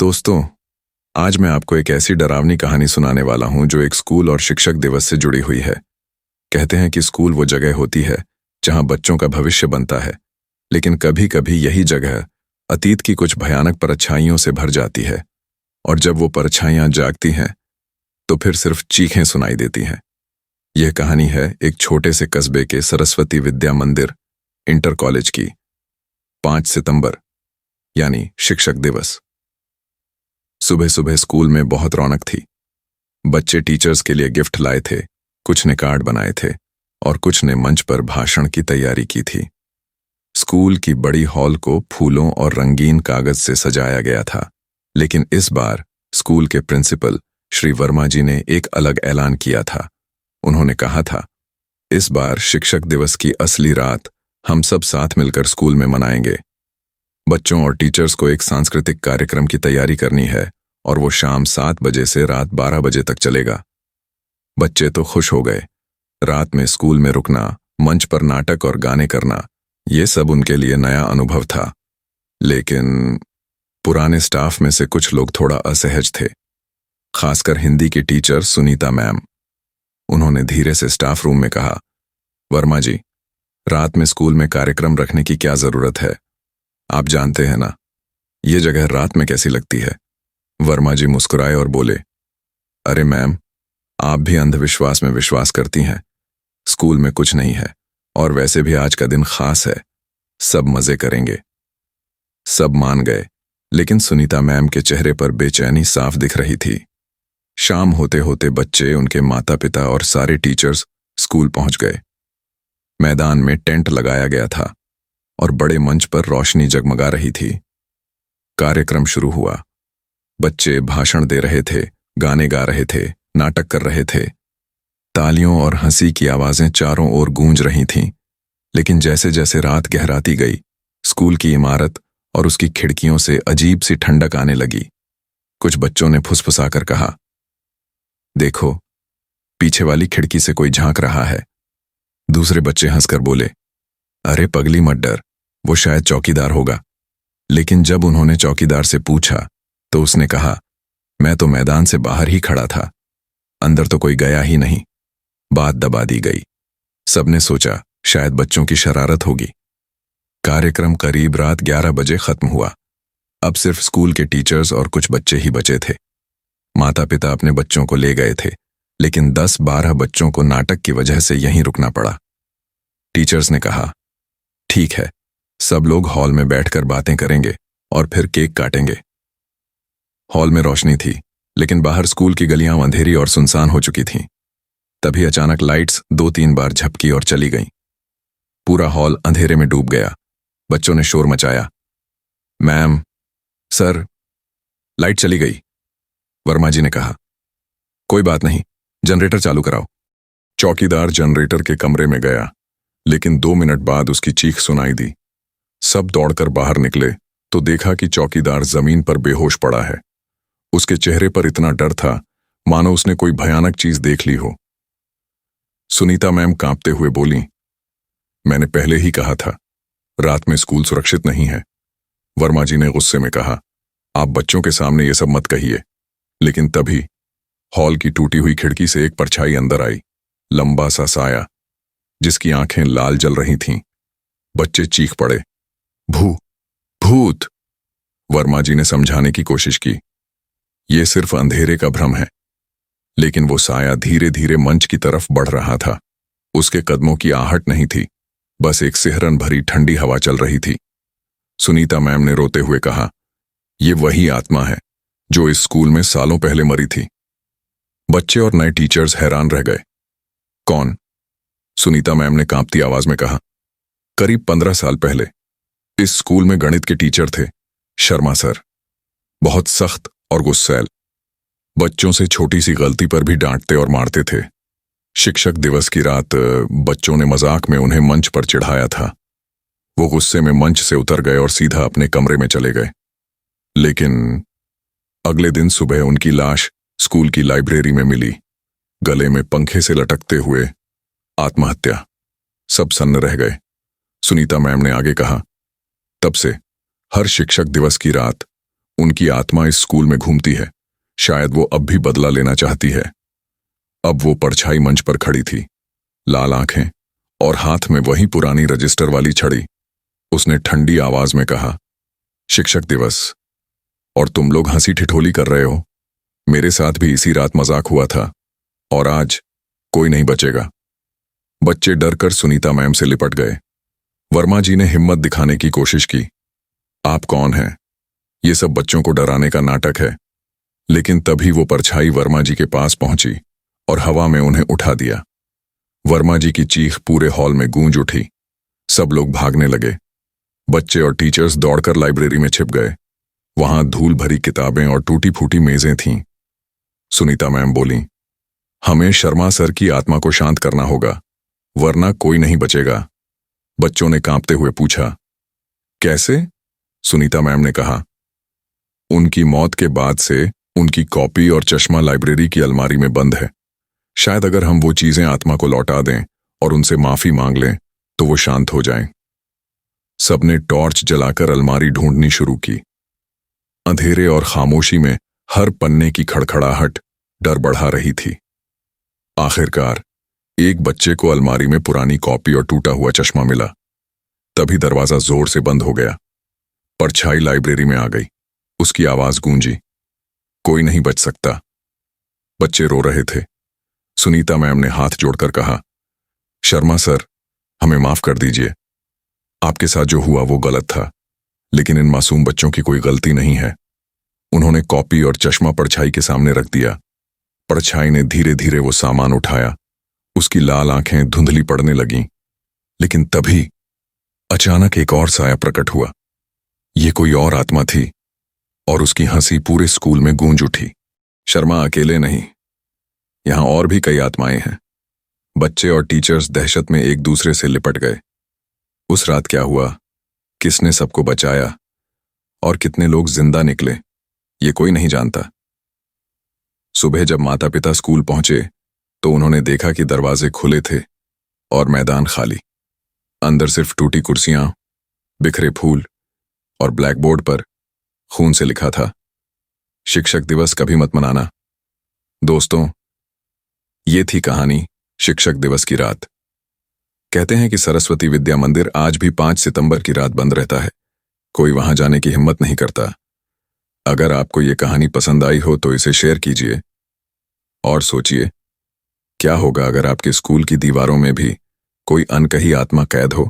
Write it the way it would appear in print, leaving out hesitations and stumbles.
दोस्तों, आज मैं आपको एक ऐसी डरावनी कहानी सुनाने वाला हूं जो एक स्कूल और शिक्षक दिवस से जुड़ी हुई है। कहते हैं कि स्कूल वो जगह होती है जहां बच्चों का भविष्य बनता है, लेकिन कभी-कभी यही जगह अतीत की कुछ भयानक परछाइयों से भर जाती है, और जब वो परछाइयां जागती हैं तो फिर सिर्फ चीखें सुनाई देती हैं। यह कहानी है एक छोटे से कस्बे के सरस्वती विद्या मंदिर इंटर कॉलेज की। 5 सितंबर यानी शिक्षक दिवस। सुबह सुबह स्कूल में बहुत रौनक थी। बच्चे टीचर्स के लिए गिफ्ट लाए थे, कुछ ने कार्ड बनाए थे और कुछ ने मंच पर भाषण की तैयारी की थी। स्कूल की बड़ी हॉल को फूलों और रंगीन कागज से सजाया गया था, लेकिन इस बार स्कूल के प्रिंसिपल श्री वर्मा जी ने एक अलग ऐलान किया था। उन्होंने कहा था, इस बार शिक्षक दिवस की असली रात हम सब साथ मिलकर स्कूल में मनाएंगे। बच्चों और टीचर्स को एक सांस्कृतिक कार्यक्रम की तैयारी करनी है और वो शाम 7 बजे से रात 12 बजे तक चलेगा। बच्चे तो खुश हो गए। रात में स्कूल में रुकना, मंच पर नाटक और गाने करना, ये सब उनके लिए नया अनुभव था। लेकिन पुराने स्टाफ में से कुछ लोग थोड़ा असहज थे, खासकर हिंदी की टीचर सुनीता मैम। उन्होंने धीरे से स्टाफ रूम में कहा, वर्मा जी, रात में स्कूल में कार्यक्रम रखने की क्या जरूरत है? आप जानते हैं ना, ये जगह रात में कैसी लगती है। वर्मा जी मुस्कुराए और बोले, अरे मैम, आप भी अंधविश्वास में विश्वास करती हैं। स्कूल में कुछ नहीं है और वैसे भी आज का दिन खास है, सब मजे करेंगे। सब मान गए, लेकिन सुनीता मैम के चेहरे पर बेचैनी साफ दिख रही थी। शाम होते होते बच्चे, उनके माता पिता और सारे टीचर्स स्कूल पहुंच गए। मैदान में टेंट लगाया गया था और बड़े मंच पर रोशनी जगमगा रही थी। कार्यक्रम शुरू हुआ। बच्चे भाषण दे रहे थे, गाने गा रहे थे, नाटक कर रहे थे। तालियों और हंसी की आवाजें चारों ओर गूंज रही थीं। लेकिन जैसे जैसे रात गहराती गई, स्कूल की इमारत और उसकी खिड़कियों से अजीब सी ठंडक आने लगी। कुछ बच्चों ने फुसफुसाकर कहा, देखो, पीछे वाली खिड़की से कोई झांक रहा है। दूसरे बच्चे हंसकर बोले, अरे पगली मत डर, वो शायद चौकीदार होगा। लेकिन जब उन्होंने चौकीदार से पूछा तो उसने कहा, मैं तो मैदान से बाहर ही खड़ा था, अंदर तो कोई गया ही नहीं। बात दबा दी गई। सबने सोचा शायद बच्चों की शरारत होगी। कार्यक्रम करीब रात 11 बजे खत्म हुआ। अब सिर्फ स्कूल के टीचर्स और कुछ बच्चे ही बचे थे। माता पिता अपने बच्चों को ले गए थे, लेकिन 10-12 बच्चों को नाटक की वजह से यहीं रुकना पड़ा। टीचर्स ने कहा, ठीक है, सब लोग हॉल में बैठकर बातें करेंगे और फिर केक काटेंगे। हॉल में रोशनी थी, लेकिन बाहर स्कूल की गलियां अंधेरी और सुनसान हो चुकी थीं। तभी अचानक लाइट्स 2-3 बार झपकी और चली गईं। पूरा हॉल अंधेरे में डूब गया। बच्चों ने शोर मचाया, मैम, सर, लाइट चली गई। वर्मा जी ने कहा, कोई बात नहीं, जनरेटर चालू कराओ। चौकीदार जनरेटर के कमरे में गया, लेकिन 2 मिनट बाद उसकी चीख सुनाई दी। सब दौड़कर बाहर निकले तो देखा कि चौकीदार जमीन पर बेहोश पड़ा है। उसके चेहरे पर इतना डर था मानो उसने कोई भयानक चीज देख ली हो। सुनीता मैम कांपते हुए बोली, मैंने पहले ही कहा था, रात में स्कूल सुरक्षित नहीं है। वर्मा जी ने गुस्से में कहा, आप बच्चों के सामने ये सब मत कहिए। लेकिन तभी हॉल की टूटी हुई खिड़की से एक परछाई अंदर आई, लंबा सा साया, जिसकी आंखें लाल जल रही थीं। बच्चे चीख पड़े, भूत। वर्मा जी ने समझाने की कोशिश की, यह सिर्फ अंधेरे का भ्रम है। लेकिन वो साया धीरे धीरे मंच की तरफ बढ़ रहा था। उसके कदमों की आहट नहीं थी, बस एक सिहरन भरी ठंडी हवा चल रही थी। सुनीता मैम ने रोते हुए कहा, ये वही आत्मा है जो इस स्कूल में सालों पहले मरी थी। बच्चे और नए टीचर्स हैरान रह गए। कौन? सुनीता मैम ने कांपती आवाज में कहा, करीब 15 साल पहले इस स्कूल में गणित के टीचर थे, शर्मा सर। बहुत सख्त और गुस्सैल। बच्चों से छोटी सी गलती पर भी डांटते और मारते थे। शिक्षक दिवस की रात बच्चों ने मजाक में उन्हें मंच पर चिढ़ाया था। वो गुस्से में मंच से उतर गए और सीधा अपने कमरे में चले गए। लेकिन अगले दिन सुबह उनकी लाश स्कूल की लाइब्रेरी में मिली, गले में पंखे से लटकते हुए। आत्महत्या। सब सन्न रह गए। सुनीता मैम ने आगे कहा, तब से हर शिक्षक दिवस की रात उनकी आत्मा इस स्कूल में घूमती है। शायद वो अब भी बदला लेना चाहती है। अब वो परछाई मंच पर खड़ी थी, लाल आंखें और हाथ में वही पुरानी रजिस्टर वाली छड़ी। उसने ठंडी आवाज में कहा, शिक्षक दिवस, और तुम लोग हंसी ठिठोली कर रहे हो। मेरे साथ भी इसी रात मजाक हुआ था, और आज कोई नहीं बचेगा। बच्चे डरकर सुनीता मैम से लिपट गए। वर्मा जी ने हिम्मत दिखाने की कोशिश की। आप कौन हैं? ये सब बच्चों को डराने का नाटक है। लेकिन तभी वो परछाई वर्मा जी के पास पहुंची और हवा में उन्हें उठा दिया। वर्मा जी की चीख पूरे हॉल में गूंज उठी। सब लोग भागने लगे। बच्चे और टीचर्स दौड़कर लाइब्रेरी में छिप गए। वहां धूल भरी किताबें और टूटी फूटी मेजें थीं। सुनीता मैम बोली, हमें शर्मा सर की आत्मा को शांत करना होगा, वरना कोई नहीं बचेगा। बच्चों ने कांपते हुए पूछा, कैसे? सुनीता मैम ने कहा, उनकी मौत के बाद से उनकी कॉपी और चश्मा लाइब्रेरी की अलमारी में बंद है। शायद अगर हम वो चीजें आत्मा को लौटा दें और उनसे माफी मांग लें तो वो शांत हो जाएं। सबने टॉर्च जलाकर अलमारी ढूंढनी शुरू की। अंधेरे और खामोशी में हर पन्ने की खड़खड़ाहट डर बढ़ा रही थी। आखिरकार एक बच्चे को अलमारी में पुरानी कॉपी और टूटा हुआ चश्मा मिला। तभी दरवाजा जोर से बंद हो गया। परछाई लाइब्रेरी में आ गई। उसकी आवाज गूंजी, कोई नहीं बच सकता। बच्चे रो रहे थे। सुनीता मैम ने हाथ जोड़कर कहा, शर्मा सर, हमें माफ कर दीजिए। आपके साथ जो हुआ वो गलत था, लेकिन इन मासूम बच्चों की कोई गलती नहीं है। उन्होंने कॉपी और चश्मा परछाई के सामने रख दिया। परछाई ने धीरे धीरे वो सामान उठाया। उसकी लाल आंखें धुंधली पड़ने लगीं। लेकिन तभी अचानक एक और साया प्रकट हुआ। ये कोई और आत्मा थी और उसकी हंसी पूरे स्कूल में गूंज उठी। शर्मा अकेले नहीं, यहां और भी कई आत्माएं हैं। बच्चे और टीचर्स दहशत में एक दूसरे से लिपट गए। उस रात क्या हुआ, किसने सबको बचाया और कितने लोग जिंदा निकले, ये कोई नहीं जानता। सुबह जब माता पिता स्कूल पहुंचे तो उन्होंने देखा कि दरवाजे खुले थे और मैदान खाली। अंदर सिर्फ टूटी कुर्सियां, बिखरे फूल और ब्लैकबोर्ड पर खून से लिखा था, शिक्षक दिवस कभी मत मनाना। दोस्तों, ये थी कहानी शिक्षक दिवस की रात। कहते हैं कि सरस्वती विद्या मंदिर आज भी 5 सितंबर की रात बंद रहता है। कोई वहां जाने की हिम्मत नहीं करता। अगर आपको ये कहानी पसंद आई हो तो इसे शेयर कीजिए और सोचिए, क्या होगा अगर आपके स्कूल की दीवारों में भी कोई अनकही आत्मा कैद हो।